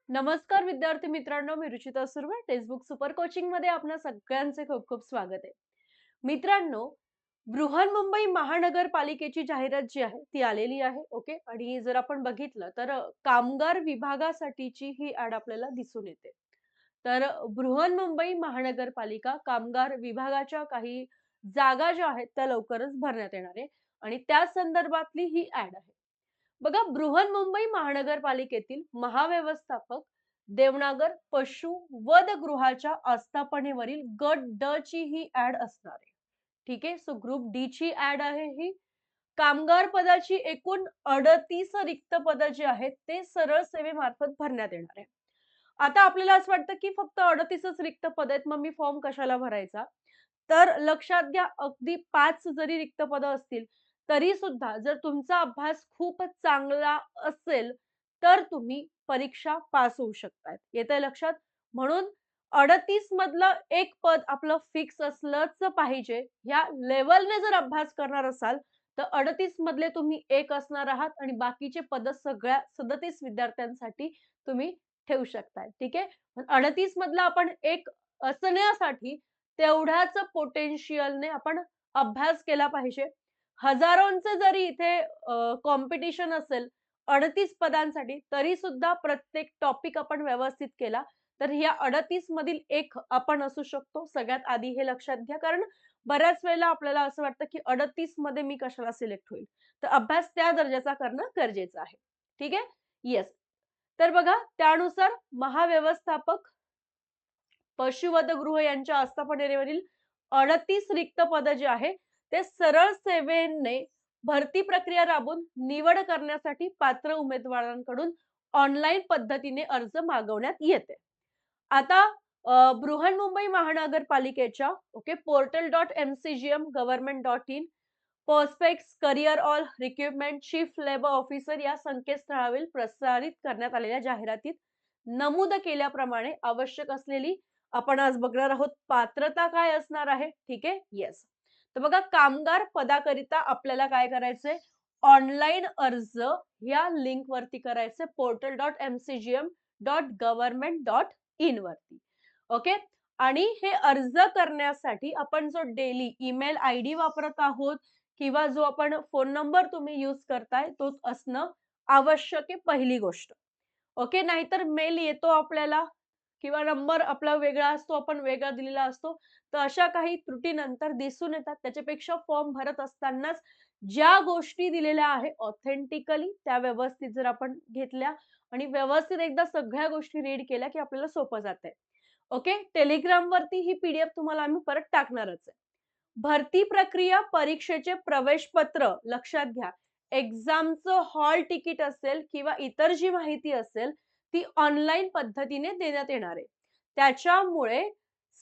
नमस्कार विद्यार्थी मित्रांनो, मी Ruchita Surve. Textbook super coaching मध्ये आपणा सगळ्यांचे खूप खूप स्वागत आहे. मित्रांनो, बृहन्मुंबई महानगरपालिकेची जाहिरात जी आहे ती आलेली आहे. ओके. आणि जर आपण बघितलं तर कामगार विभागासाठीची ही ॲड आपल्याला दिसून येते. तर बृहन्मुंबई महानगरपालिका कामगार विभागाच्या काही जागा ज्या आहेत त्या लवकरच भरण्यात येणार आहे आणि त्या संदर्भातली ही ॲड आहे. बघा, बृहन्मुंबई महानगरपालिकेतील महाव्यवस्थापक देवनागर पशु वधगृहाच्या आस्थापनेवरील गट ड ची ही ॲड असणार आहे. ठीक आहे. सो ग्रुप डी ची ॲड आहे ही. कामगार पदाची एकूण 38 रिक्त पदं जी आहेत ते सरळ सेवेमार्फत भरण्यात येणार आहे. आता आपल्याला असं वाटतं की फक्त 38च रिक्त पद आहेत, मग मी फॉर्म कशाला भरायचा? तर लक्षात घ्या, अगदी 5 जरी रिक्त पदं असतील, तरी सुद्धा जर तुमचा अभ्यास खूपच चांगला असेल, तर तुम्ही परीक्षा पास होऊ शकताय. येतंय लक्षात? म्हणून 38 मधलं एक पद आपलं फिक्स असलंच पाहिजे. ह्या लेव्हलने जर अभ्यास करणार असाल, तर 38 मधले तुम्ही एक असणार आहात आणि बाकीचे पद सगळ्या 37 विद्यार्थ्यांसाठी तुम्ही ठेवू शकताय. ठीक आहे? पण 38 मधला आपण एक असण्यासाठी तेवढ्याच पोटेन्शियलने आपण अभ्यास केला पाहिजे. हजारोंचं जरी इथे कॉम्पिटिशन असेल 38 पदांसाठी, तरी सुद्धा प्रत्येक टॉपिक आपण व्यवस्थित केला, तर ह्या 38 मधील एक आपण असू शकतो. सगळ्यात आधी हे लक्षात घ्या. कारण बऱ्याच वेळेला आपल्याला असं वाटतं, की 38 मध्ये मी कशाला सिलेक्ट होईल? तर अभ्यास त्या दर्जाचा करणं गरजेचं आहे. ठीक आहे? येस. तर बघा, त्यानुसार महाव्यवस्थापक पशुवधगृह यांच्या आस्थापनेवरील 38 रिक्त पद जे आहे ते सरळ सेवेने भरती प्रक्रिया राबवून निवड करण्यासाठी पात्र उमेदवारांकडून ऑनलाईन पद्धतीने अर्ज मागवण्यात येते. आता बृहन्मुंबई महानगरपालिकेच्या ओके portal.mcgm government.in पर्स्पेक्स career all recruitment chief labour officer या संकेतस्थळावर प्रसारित करण्यात आलेल्या जाहिरातीत नमूद केल्याप्रमाणे आवश्यक असलेली आपण आज बघणार आहोत पात्रता काय असणार आहे. ठीक आहे. येस. तर बघा, कामगार पदाकरिता आपल्याला काय करायचंय, ऑनलाईन अर्ज या लिंक वरती करायचंय portal.mcgm.government.in वरती. ओके. आणि हे अर्ज करण्यासाठी आपण जो डेली ईमेल आयडी वापरत आहोत किंवा जो आपण फोन नंबर तुम्ही यूज करताय तोच असणं आवश्यक आहे, पहिली गोष्ट. ओके. नाहीतर मेल येतो आपल्याला किंवा नंबर आपला वेगळा असतो, आपण वेगळा दिलेला असतो. तर अशा काही त्रुटी नंतर दिसून येतात. त्याच्यापेक्षा फॉर्म भरत असतानाच ज्या गोष्टी दिलेल्या आहे ऑथेंटिकली त्या व्यवस्थित जर आपण घेतल्या आणि व्यवस्थित एकदा सगळ्या गोष्टी रीड केल्या, की आपल्याला सोपं जातंय. ओके. Telegramवरती ही पी-डी-एफ तुम्हाला आम्ही परत टाकणारच आहे. भरती प्रक्रिया परीक्षेचे प्रवेशपत्र लक्षात घ्या. एक्झामचं हॉल तिकीट असेल किंवा इतर जी माहिती असेल, ती ऑनलाईन पद्धतीने देण्यात येणार आहे. त्याच्यामुळे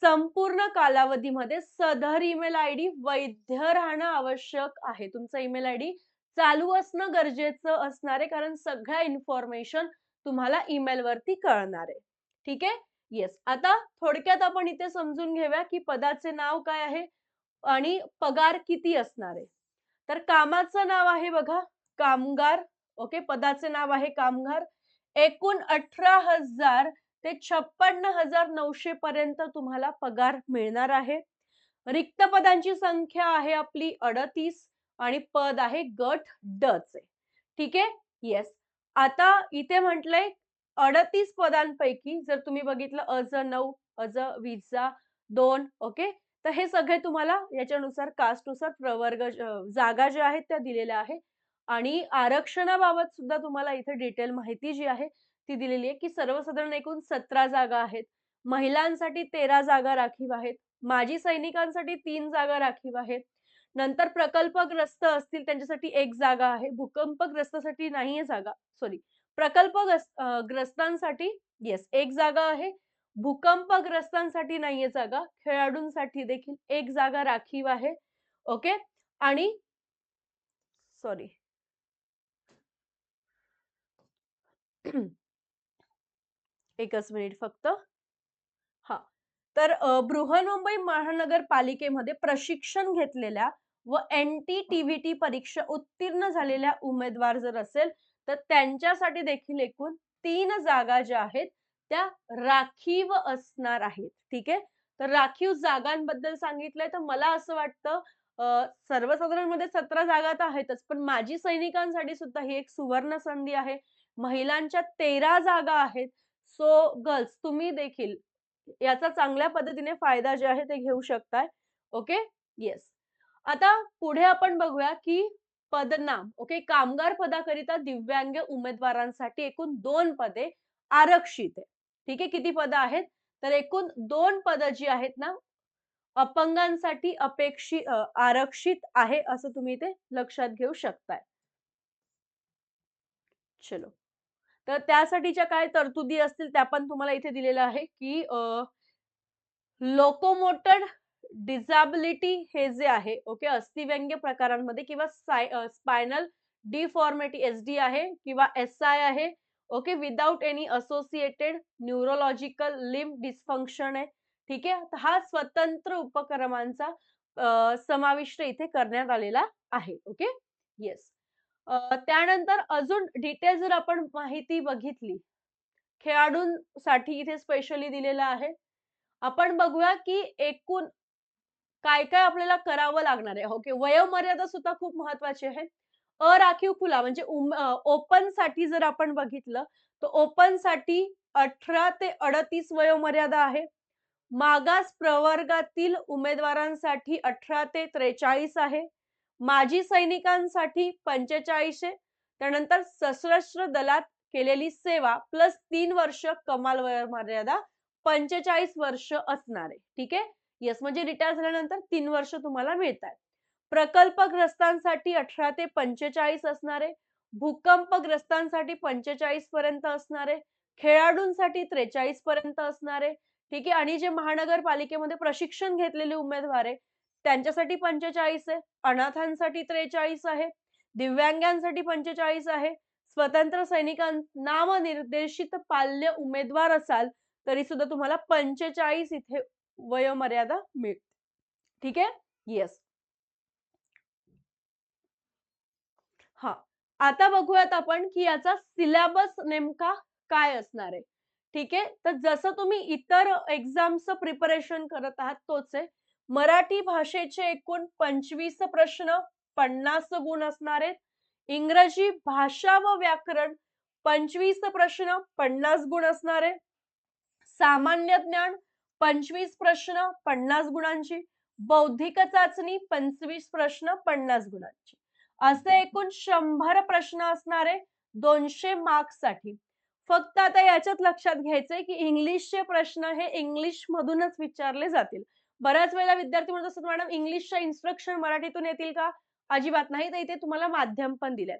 संपूर्ण कालावधीमध्ये सदर ईमेल आयडी वैध राहणं आवश्यक आहे. तुमचा ईमेल आयडी चालू असणं गरजेचं असणार आहे, कारण सगळ्या इन्फॉर्मेशन तुम्हाला ईमेलवरती कळणार आहे. ठीक आहे? येस. आता थोडक्यात आपण इथे समजून घेऊया, की पदाचे नाव काय आहे आणि पगार किती असणार आहे. तर कामाचं नाव आहे बघा, कामगार. ओके. पदाचे नाव आहे कामगार. एकूण 18,000 ते 56,900 पर्यंत तुम्हाला पगार मिळणार आहे. रिक्त पदांची संख्या आहे आपली 38 आणि पद आहे गट ड चे. ठीक आहे? येस. आता इथे म्हटलंय 38 पदांपैकी जर तुम्ही बघितलं अज 9, अज 20, 2 ओके. तर हे सगळे तुम्हाला याच्यानुसार कास्टनुसार प्रवर्ग जागा ज्या आहेत त्या दिलेल्या आहेत आणि आरक्षणाबाबत सुद्धा तुम्हाला इथे डिटेल माहिती जी आहे ती दिलेली आहे, की सर्वसाधारण एकूण 17 जागा आहेत. महिलांसाठी 13 जागा राखीव आहेत. माजी सैनिकांसाठी 3 जागा राखीव आहेत. नंतर प्रकल्पग्रस्त असतील त्यांच्यासाठी 1 जागा आहे. भूकंपग्रस्तासाठी नाहीये जागा. सॉरी. ग्रस्तांसाठी येस 1 जागा आहे. भूकंपग्रस्तांसाठी नाहीये जागा. खेळाडूंसाठी देखील 1 जागा राखीव आहे. ओके. आणि सॉरी. एकच मिनिट फक्त. हां. तर बृहन्मुंबई महानगरपालिकेमध्ये प्रशिक्षण घेतलेल्या व NT-TVT परीक्षा उत्तीर्ण झालेल्या उमेदवार जर असेल, तर त्यांच्यासाठी देखील एकूण 3 जागा ज्या आहेत त्या राखीव असणार आहेत. ठीक आहे. तर राखीव जागांबद्दल सांगितलंय तर मला असं वाटतं सर्वसाधारणमध्ये 17 जागा तर आहेतच, पण माजी सैनिकांसाठी सुद्धा ही एक सुवर्ण संधी आहे. महिलांच्या 13 जागा आहेत. सो गर्ल्स तुम्ही देखील याचा चांगल्या पद्धतीने फायदा जे आहे ते घेऊ शकताय. ओके? येस. आता पुढे आपण बघूया, की पदनाम. ओके. कामगार पदाकरिता दिव्यांग उमेदवारांसाठी एकूण 2 पदे आरक्षित आहे. ठीक आहे. किती पदं आहेत? तर एकूण 2 पदं जी आहेत ना, अपंगांसाठी आरक्षित आहे असं तुम्ही इथे लक्षात घेऊ शकताय. चलो. तर त्यासाठीच्या काय तरतुदी असतील त्या पण तुम्हाला इथे दिलेलं आहे, की लोकोमोटर डिसॅबिलिटी हे जे आहे, ओके, अस्थिव्यंग्य प्रकारांमध्ये किंवा स्पायनल डिफॉर्मिटी एसडी आहे किंवा एसआय आहे, okay, without any associated neurological limb dysfunction आहे. ठीक आहे. तर हा स्वतंत्र उपक्रमांचा समाविष्ट इथे करण्यात आलेला आहे. ओके. येस. त्यानंतर अजून डिटेल जर आपण माहिती बघितली, खेळाडूंसाठी इथे स्पेशली दिलेलं आहे. आपण बघूया की एकूण काय-काय आपल्याला करावं लागणार आहे. ओके. वयोमर्यादा सुद्धा खूप महत्त्वाची आहे. अराखीव खुला म्हणजे ओपनसाठी जर आपण बघितलं, तर ओपनसाठी 18 ते 38 वयोमर्यादा आहे. मागास प्रवर्गातील उमेदवारांसाठी 18 ते 43 आहे. माजी सैनिकांसाठी 45 आहे. त्यानंतर सशस्त्र दलात केलेली सेवा प्लस 3 वर्ष कमाल वयोमर्यादा 45 वर्ष असणार आहे. ठीक आहे. येस म्हणजे रिटायर झाल्यानंतर 3 वर्ष तुम्हाला मिळतात. प्रकल्पग्रस्तांसाठी 18 ते 45 असणार आहे. भूकंपग्रस्तांसाठी 45 पर्यंत असणार आहे. खेळाडूंसाठी 43 पर्यंत असणार आहे. ठीक आहे. आणि जे महानगरपालिकेमध्ये प्रशिक्षण घेतलेले उमेदवार आहे, त्यांच्यासाठी 45 आहे. अनाथांसाठी 43 आहे. दिव्यांगांसाठी 45 आहे. स्वतंत्र नामनिर्देशित पाल्य उमेदवार असाल, तरी सुद्धा तुम्हाला 45 इथे वयोमर्यादा मिळते. ठीक आहे? येस. हां. आता बघूयात आपण, की याचा सिलॅबस नेमका काय असणार आहे. ठीक आहे. तर जसं तुम्ही इतर एक्झामचं प्रिपरेशन करत आहात तोच आहे. मराठी भाषेचे एकूण 25 प्रश्न 50 गुण असणार आहेत. इंग्रजी भाषा व व्याकरण 25 प्रश्न 50 गुण असणार आहे. सामान्य ज्ञान 25 प्रश्न 50 गुणांची. बौद्धिक चाचणी 25 प्रश्न 50 गुणांची. असे एकूण 100 प्रश्न असणार आहे 200 मार्क्ससाठी. फक्त आता याच्यात लक्षात घ्यायचंय, की इंग्लिशचे प्रश्न हे इंग्लिश मधूनच विचारले जातील. बऱ्याच वेळेला विद्यार्थी म्हणत असतात, "मॅडम इंग्लिशच्या इन्स्ट्रक्शन मराठीतून येतील का?" अजिबात नाही. तर इथे तुम्हाला माध्यम पण दिलंय.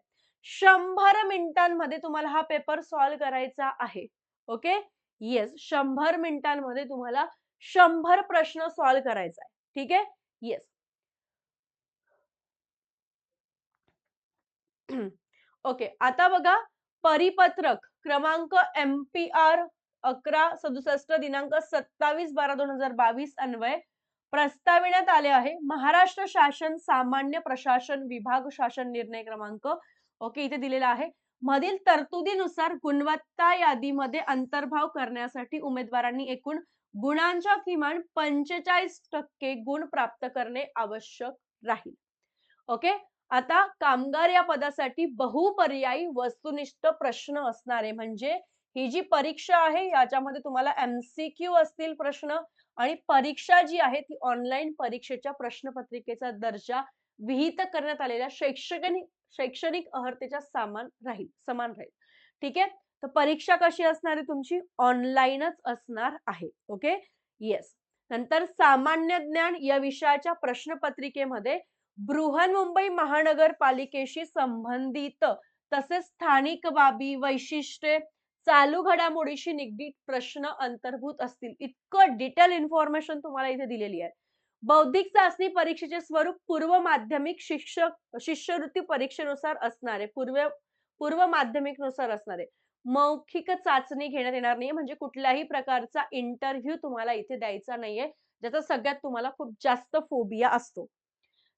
100 मिनिटांमध्ये तुम्हाला हा पेपर सॉल्व्ह करायचा आहे. ओके? येस. 100 मिनिटांमध्ये तुम्हाला 100 प्रश्न सॉल्व्ह करायचा आहे. ठीक आहे? येस. ओके. आता बघा परिपत्रक क्रमांक एम-पी-आर 1167 दिनांक 27/12/2022 अन्वये प्रस्ताविण्यात आले आहे. महाराष्ट्र शासन सामान्य प्रशासन विभाग शासन निर्णय क्रमांक ओके इथे दिलेला आहे. मधील तरतुदीनुसार गुणवत्ता यादीमध्ये अंतर्भाव करण्यासाठी उमेदवारांनी एकूण गुणांच्या किमान 45% गुण प्राप्त करणे आवश्यक राहील. ओके. आता कामगार या पदासाठी बहुपर्यायी वस्तुनिष्ठ प्रश्न असणार आहे. म्हणजे ही जी परीक्षा आहे याच्यामध्ये तुम्हाला एमसीक्यू असतील प्रश्न आणि परीक्षा जी आहे ती ऑनलाईन परीक्षेच्या प्रश्नपत्रिकेचा दर्जा विहित करण्यात आलेल्या शैक्षणिक अर्हतेच्या समान राहील. ठीक आहे. तर परीक्षा कशी असणार आहे तुमची ऑनलाईनच असणार आहे. ओके. येस. नंतर सामान्य ज्ञान या विषयाच्या प्रश्नपत्रिकेमध्ये बृहन्मुंबई महानगरपालिकेशी संबंधित तसेच स्थानिक बाबी, वैशिष्ट्ये, चालू घडामोडीशी निगडीत प्रश्न अंतर्भूत असतील. इतकं डिटेल इन्फॉर्मेशन तुम्हाला इथे दिलेली आहे. बौद्धिक चाचणी परीक्षेचे स्वरूप पूर्व माध्यमिक शिष्यवृत्ती परीक्षेनुसार असणार आहे. पूर्व माध्यमिकनुसार असणार आहे. मौखिक चाचणी घेण्यात येणार नाहीये. म्हणजे कुठल्याही प्रकारचा इंटरव्ह्यू तुम्हाला इथे द्यायचा नाहीये. ज्याचा सगळ्यात तुम्हाला खूप जास्त फोबिया असतो.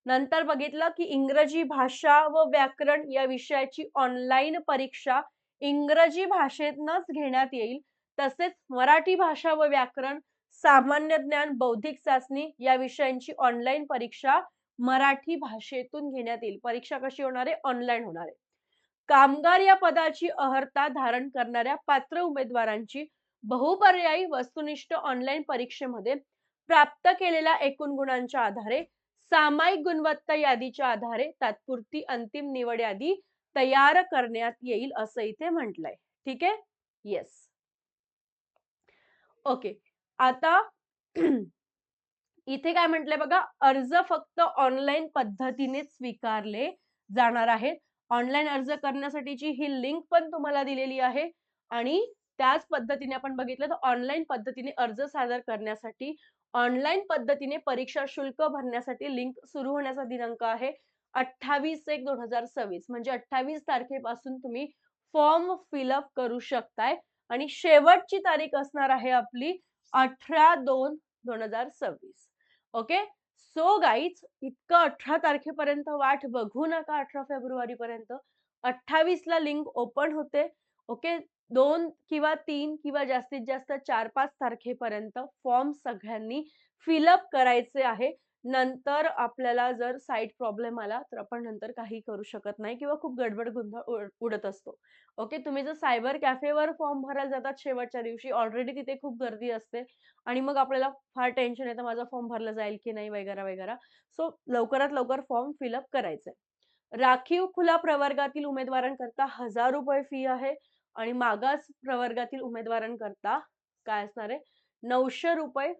नंतर बघितलं की इंग्रजी भाषा व व्याकरण या विषयाची ऑनलाईन परीक्षा इंग्रजी भाषेतनच घेण्यात येईल. तसेच मराठी भाषा व व्याकरण, सामान्य ज्ञान, बौद्धिक चाचणी या विषयांची ऑनलाईन परीक्षा मराठी भाषेतून घेण्यात येईल. परीक्षा कशी होणार आहे? ऑनलाईन होणार आहे. कामगार या पदाची अर्हता धारण करणाऱ्या पात्र उमेदवारांची बहुपर्यायी वस्तुनिष्ठ ऑनलाईन परीक्षेमध्ये प्राप्त केलेल्या एकूण गुणांच्या आधारे सामायिक गुणवत्ता यादीच्या आधारे तात्पुरती अंतिम निवड यादी तयार करण्यात येईल असं इथे म्हटलंय. ठीक आहे? येस. ओके. आता इथे काय म्हटलंय बघा, अर्ज फक्त ऑनलाईन पद्धतीनेच स्वीकारले जाणार आहेत. ऑनलाईन अर्ज करण्यासाठीची ही लिंक पण तुम्हाला दिलेली आहे आणि त्याच पद्धतीने आपण बघितलं तर ऑनलाईन पद्धतीने अर्ज सादर करण्यासाठी, ऑनलाईन पद्धतीने परीक्षा शुल्क भरण्यासाठी लिंक सुरू होण्याचा दिनांक आहे 28/1/2026 म्हणजे 28 तारखेपासून तुम्ही फॉर्म फिल अप करू शकताय आणि शेवटची तारीख असणार आहे आपली 18/2/2026. ओके. सो गाईज इतकं 18 तारखेपर्यंत वाट बघू नका 18 फेब्रुवारीपर्यंत. 28 ला लिंक ओपन होते. ओके. 2 किंवा 3 किंवा जास्तीत जास्त 4-5 तारखेपर्यंत फॉर्म सगळ्यांनी फिलअप करायचे आहे. नंतर आपल्याला जर साइट प्रॉब्लेम आला, तर आपण नंतर काही करू शकत नाही किंवा खूप गडबड गोंधळ उडत असतो. ओके. तुम्ही जर सायबर कॅफेवर फॉर्म भरायला जातात शेवटच्या दिवशी, ऑलरेडी तिथे खूप गर्दी असते आणि मग आपल्याला फार टेन्शन येतं, माझा फॉर्म भरला जाईल की नाही वगैरे, वगैरे. सो लवकरात लवकर फॉर्म फिलअप करायचा आहे. राखीव खुला प्रवर्गातील उमेदवारांकरता ₹1000 फी आहे आणि मागास प्रवर्गातील उमेदवारांकरता काय असणार आहे? ₹900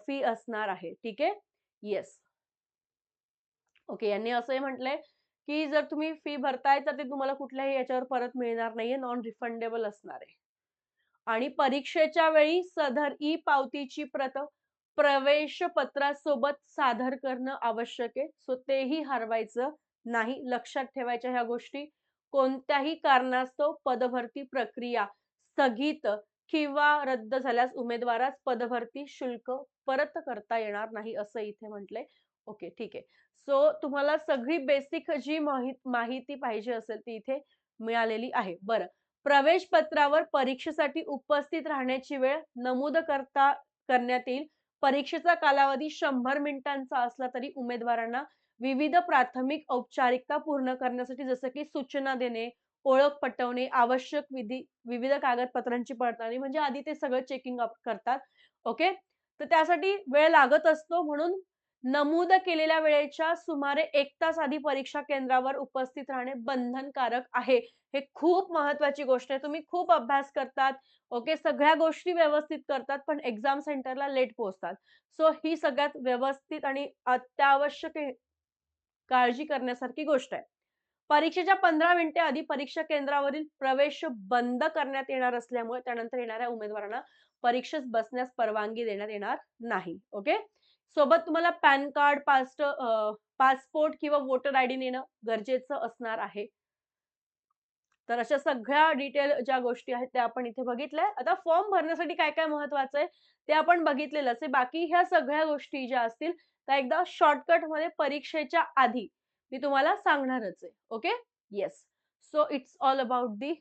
फी असणार आहे. ठीक आहे? येस. ओके. यांनी असंही म्हटलंय, की जर तुम्ही फी भरताय तर ते तुम्हाला कुठल्याही याच्यावर परत मिळणार नाहीये, नॉन रिफंडेबल असणार आहे. आणि परीक्षेच्या वेळी सदर ई-पावतीची प्रत प्रवेश पत्रासोबत सादर करणं आवश्यक आहे. सो तेही हरवायचं नाही. लक्षात ठेवायच्या ह्या गोष्टी. कोणत्याही कारणास्तव पदभरती प्रक्रिया स्थगित किंवा रद्द झाल्यास उमेदवारास पदभरती शुल्क परत करता येणार नाही असं इथे म्हटलंय. ओके, ठीक आहे. सो तुम्हाला सगळी बेसिक जी माहिती पाहिजे असेल ती इथे मिळालेली आहे. बरं. प्रवेश पत्रावर परीक्षेसाठी उपस्थित राहण्याची वेळ नमूद करण्यात येईल. परीक्षेचा कालावधी 100 मिनिटांचा असला तरी उमेदवारांना विविध प्राथमिक औपचारिकता पूर्ण करण्यासाठी जसं की सूचना देणे, ओळख पटवणे, आवश्यक विविध कागदपत्रांची पडताळणी म्हणजे आधी ते सगळं चेकिंग अप करतात. ओके. तर त्यासाठी वेळ लागत असतो म्हणून नमूद केलेल्या वेळेच्या सुमारे 1 तास आधी परीक्षा केंद्रावर उपस्थित राहणे बंधनकारक आहे. हे खूप महत्वाची गोष्ट आहे. तुम्ही खूप अभ्यास करतात, ओके, सगळ्या गोष्टी व्यवस्थित करतात, पण एक्झाम सेंटरला लेट पोहोचतात. सो ही सगळ्यात व्यवस्थित आणि अत्यावश्यक काळजी करण्यासारखी गोष्ट आहे. परीक्षेच्या 15 मिनिटे आधी परीक्षा केंद्रावरील प्रवेश बंद करण्यात येणार असल्यामुळे त्यानंतर येणाऱ्या उमेदवारांना परीक्षेत बसण्यास परवानगी देण्यात येणार नाही. ओके. सोबत तुम्हाला पॅन कार्ड, पासपोर्ट किंवा वोटर आयडी नेणं गरजेचं असणार आहे. तर अशा सगळ्या डिटेल ज्या गोष्टी आहेत त्या आपण इथे बघितल्या. आता फॉर्म भरण्यासाठी काय-काय महत्वाचं आहे ते आपण बघितलेलंच आहे. बाकी ह्या सगळ्या गोष्टी ज्या असतील त्या एकदा शॉर्टकटमध्ये परीक्षेच्या आधी मी तुम्हाला सांगणारच आहे. Okay? Yes. So it's all about the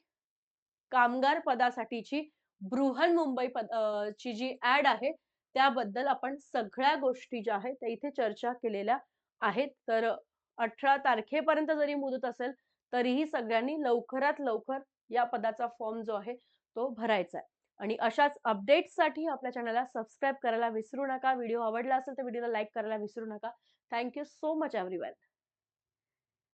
कामगार पदासाठीची बृहन्मुंबई ची जी ॲड आहे त्याबद्दल आपण सगळ्या गोष्टी ज्या आहेत त्या इथे चर्चा केलेल्या आहेत. तर 18 तारखेपर्यंत जरी मुदत असेल तरीही सगळ्यांनी लवकरात लवकर या पदाचा फॉर्म जो आहे तो भरायचा आहे. आणि अशाच अपडेट्ससाठी आपल्या चॅनलला सबस्क्राईब करायला विसरू नका. व्हिडिओ आवडला असेल तर व्हिडिओला लाईक करायला विसरू नका. Thank you so much everyone.